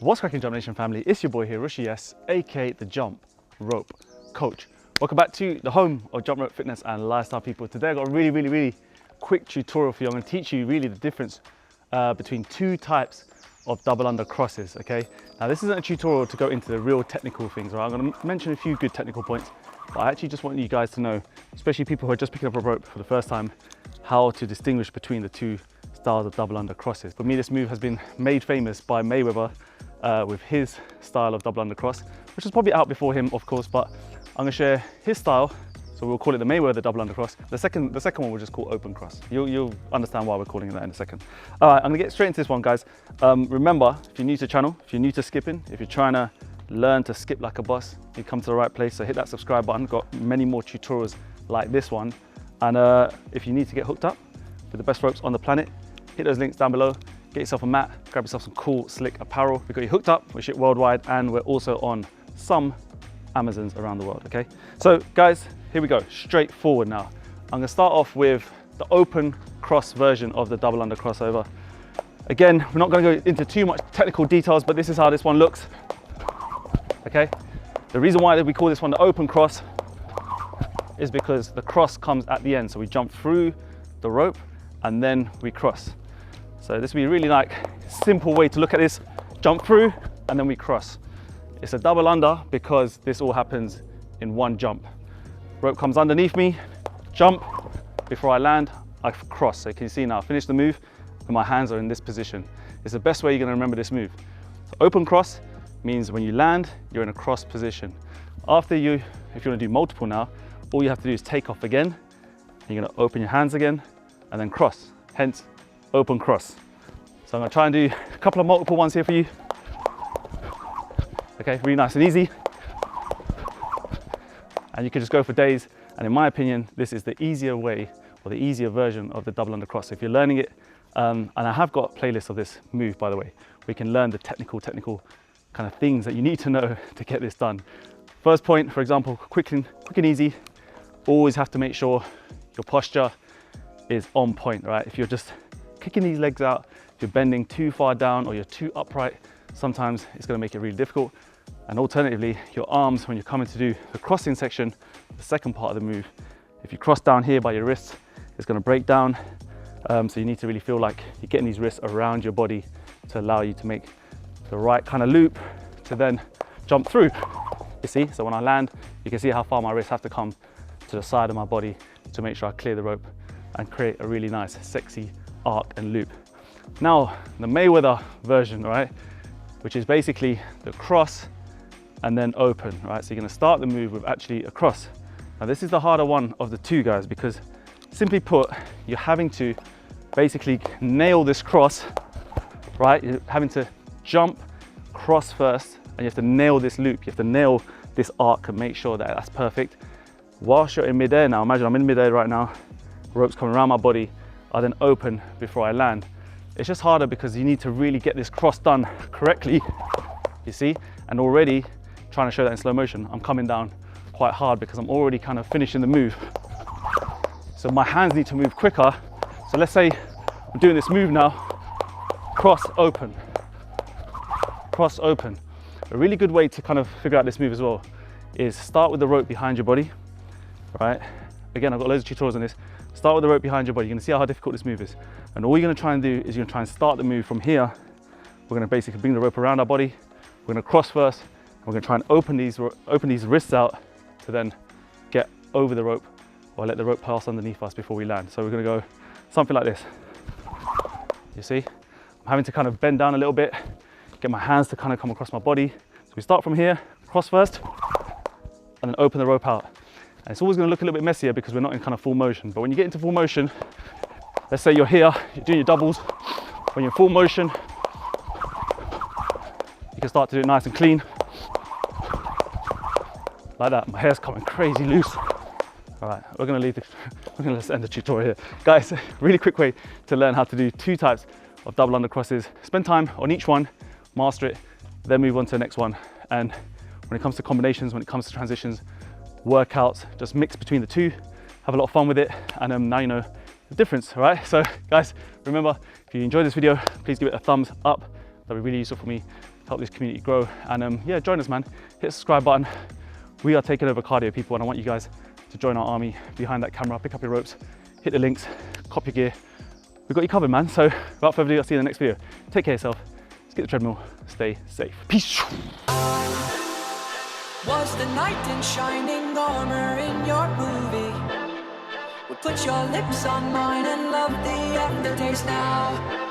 What's cracking, Jump Nation family? It's your boy here, Rushy S, aka the Jump Rope Coach. Welcome back to the home of jump rope fitness and lifestyle people. Today I've got a really quick tutorial for you. I'm going to teach you really the difference between two types of double under crosses, okay? Now this isn't a tutorial to go into the real technical things, right? I'm going to mention a few good technical points, but I actually just want you guys to know, especially people who are just picking up a rope for the first time, how to distinguish between the two styles of double under crosses. For me, this move has been made famous by Mayweather with his style of double under cross, which was probably out before him, of course, but I'm gonna share his style. So we'll call it the Mayweather double under cross. The second one we'll just call open cross. You'll understand why we're calling it that in a second. All right, I'm gonna get straight into this one, guys. Remember, if you're new to the channel, if you're new to skipping, if you're trying to learn to skip like a boss, you come to the right place. So hit that subscribe button. Got many more tutorials like this one. And if you need to get hooked up with the best ropes on the planet, hit those links down below. Get yourself a mat, grab yourself some cool, slick apparel. We've got you hooked up, we ship worldwide, and we're also on some Amazons around the world, okay? So guys, here we go, straight forward now. I'm gonna start off with the open cross version of the double under crossover. Again, we're not gonna go into too much technical details, but this is how this one looks, okay? The reason why we call this one the open cross is because the cross comes at the end. So we jump through the rope and then we cross. So this would be a really simple way to look at this. Jump through and then we cross. It's a double under because this all happens in one jump. Rope comes underneath me, jump, before I land, I cross. So you can see now, I finish the move and my hands are in this position. It's the best way you're gonna remember this move. So open cross means when you land, you're in a cross position. After if you wanna do multiple now, all you have to do is take off again. You're gonna open your hands again and then cross, hence open cross. So I'm gonna try and do a couple of multiple ones here for you. Okay, really nice and easy. And you can just go for days. And in my opinion, this is the easier way or the easier version of the double under cross. So if you're learning it, and I have got playlists of this move, by the way, we can learn the technical kind of things that you need to know to get this done. First point, for example, quick and easy. Always have to make sure your posture is on point, right? If you're just kicking these legs out, if you're bending too far down or you're too upright, sometimes it's gonna make it really difficult. And alternatively, your arms, when you're coming to do the crossing section, the second part of the move, if you cross down here by your wrists, it's gonna break down. So you need to really feel like you're getting these wrists around your body to allow you to make the right kind of loop to then jump through. You see, so when I land, you can see how far my wrists have to come to the side of my body to make sure I clear the rope and create a really nice, sexy arc and loop. Now, the Mayweather version, right, which is basically the cross and then open, right? So you're gonna start the move with actually a cross. Now this is the harder one of the two, guys, because simply put, you're having to basically nail this cross, right? You're having to jump, cross first, and you have to nail this loop. You have to nail this arc and make sure that that's perfect. Whilst you're in midair now, imagine I'm in midair right now, ropes coming around my body, I then open before I land. It's just harder because you need to really get this cross done correctly, you see? And already, trying to show that in slow motion, I'm coming down quite hard because I'm already kind of finishing the move. So my hands need to move quicker. So let's say I'm doing this move now, cross, open, cross, open. A really good way to kind of figure out this move as well is start with the rope behind your body, right? Again, I've got loads of tutorials on this. Start with the rope behind your body. You're gonna see how difficult this move is. And all you're gonna try and do is you're gonna try and start the move from here. We're gonna basically bring the rope around our body. We're gonna cross first. We're gonna try and open these wrists out to then get over the rope or let the rope pass underneath us before we land. So we're gonna go something like this. You see? I'm having to kind of bend down a little bit, get my hands to kind of come across my body. So we start from here, cross first, and then open the rope out. And it's always gonna look a little bit messier because we're not in kind of full motion. But when you get into full motion, let's say you're here, you're doing your doubles. When you're in full motion, you can start to do it nice and clean. Like that, my hair's coming crazy loose. All right, we're gonna end the tutorial here. Guys, really quick way to learn how to do two types of double under crosses. Spend time on each one, master it, then move on to the next one. And when it comes to combinations, when it comes to transitions, workouts, just mix between the two, have a lot of fun with it, and now you know the difference, all right? So guys, remember, if you enjoyed this video, please give it a thumbs up. That'd be really useful for me help this community grow. And yeah, join us, man. Hit the subscribe button. We are taking over cardio, people, and I want you guys to join our army behind that camera. Pick up your ropes, hit the links, cop your gear. We've got you covered, man. So without further ado, I'll see you in the next video. Take care of yourself. Let's get the treadmill. Stay safe. Peace. Was the knight in shining armor in your movie? Would put your lips on mine and love the aftertaste now.